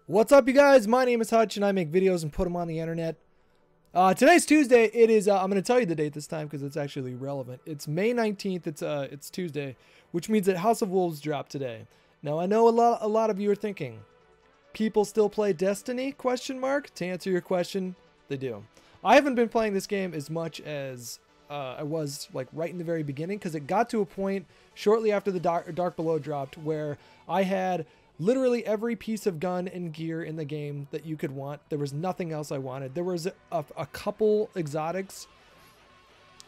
What's up, you guys? My name is Hutch, and I make videos and put them on the internet. Today's Tuesday. It is. I'm going to tell you the date this time because it's actually relevant. It's May 19th. It's Tuesday, which means that House of Wolves dropped today. Now I know a lot of you are thinking, people still play Destiny? Question mark. To answer your question, they do. I haven't been playing this game as much as I was like right in the very beginning because it got to a point shortly after the Dark Below dropped where I had literally every piece of gun and gear in the game that you could want. There was nothing else I wanted. There was a couple exotics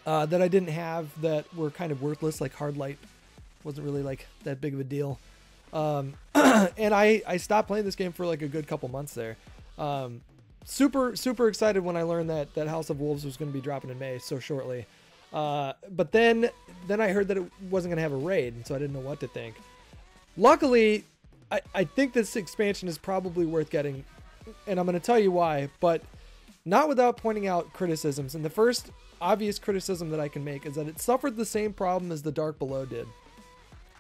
that I didn't have that were kind of worthless, like Hardlight wasn't really like that big of a deal. And I stopped playing this game for like a good couple months there. Super excited when I learned that House of Wolves was going to be dropping in May so shortly. But then I heard that it wasn't going to have a raid, and so I didn't know what to think. Luckily, I think this expansion is probably worth getting, and I'm going to tell you why, but not without pointing out criticisms. And the first obvious criticism that I can make is that it suffered the same problem as the Dark Below did,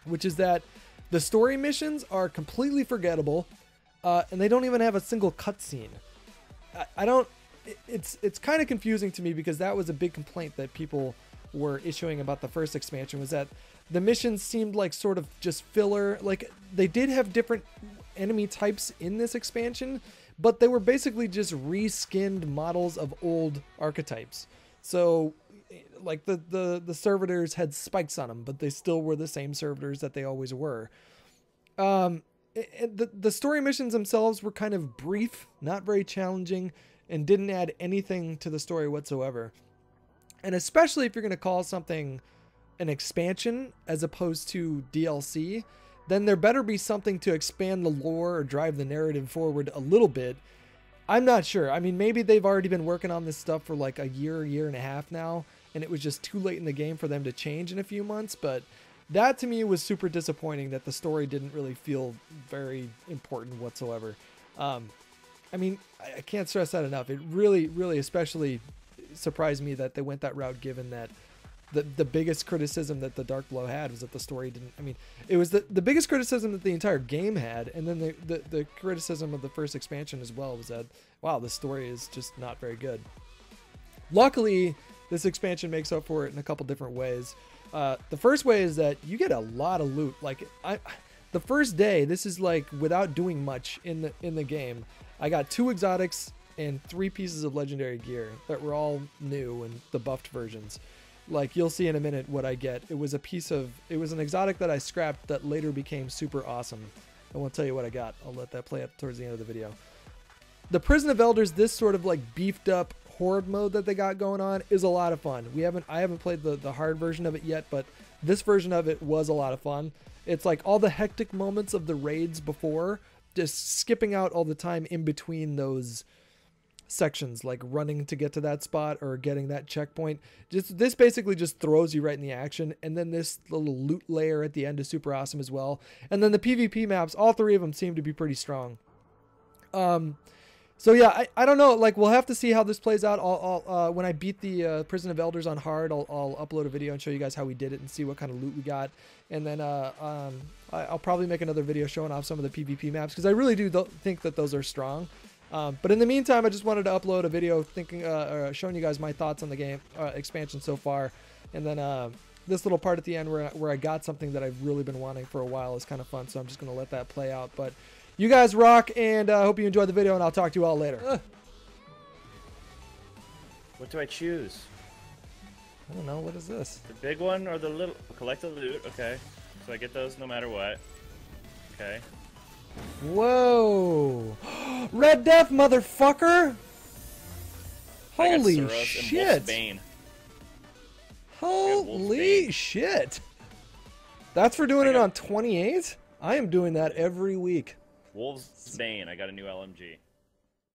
which is that the story missions are completely forgettable, and they don't even have a single cutscene. It's kind of confusing to me because that was a big complaint that people were issuing about the first expansion, was that the missions seemed like sort of just filler. Like, they did have different enemy types in this expansion, but they were basically just reskinned models of old archetypes. So like the servitors had spikes on them, but they still were the same servitors that they always were. The story missions themselves were kind of brief, not very challenging, and didn't add anything to the story whatsoever. And especially if you're going to call something an expansion as opposed to DLC, then there better be something to expand the lore or drive the narrative forward a little bit. I'm not sure. I mean, maybe they've already been working on this stuff for like a year and a half now, and it was just too late in the game for them to change in a few months. But that to me was super disappointing, that the story didn't really feel very important whatsoever. I mean, I can't stress that enough. It really especially surprised me that they went that route, given that the biggest criticism that the Dark Below had was that the story didn't. I mean, it was the biggest criticism that the entire game had, and then the criticism of the first expansion as well was that, wow, the story is just not very good. Luckily, this expansion makes up for it in a couple different ways. The first way is that you get a lot of loot. Like, the first day, this is like without doing much in the game, I got 2 exotics and 3 pieces of legendary gear that were all new and the buffed versions. Like, you'll see in a minute what I get. It was an exotic that I scrapped that later became super awesome. I won't tell you what I got. I'll let that play up towards the end of the video. The Prison of Elders, this sort of like beefed up horde mode that they got going on, is a lot of fun. I haven't played the hard version of it yet, but this version of it was a lot of fun. It's like all the hectic moments of the raids before, just skipping out all the time in between those sections, like running to get to that spot or getting that checkpoint. This basically just throws you right in the action. And then this little loot layer at the end is super awesome as well. And then the PvP maps, all 3 of them seem to be pretty strong. So yeah, I don't know, like, we'll have to see how this plays out. I'll when I beat the Prison of Elders on hard, I'll upload a video and show you guys how we did it and see what kind of loot we got. And then I'll probably make another video showing off some of the PvP maps, because I really do think that those are strong. But in the meantime, I just wanted to upload a video showing you guys my thoughts on the game expansion so far. And then this little part at the end where I got something that I've really been wanting for a while is kind of fun, so I'm just going to let that play out. But you guys rock, and I hope you enjoyed the video, and I'll talk to you all later. What do I choose? I don't know. What is this? The big one or the little? Collect the loot. Okay. So I get those no matter what. Okay. Whoa! Red Death, motherfucker! Holy Suros shit! And Holy shit! That's for doing it on 28? I am doing that every week. Wolf's Bane. I got a new LMG.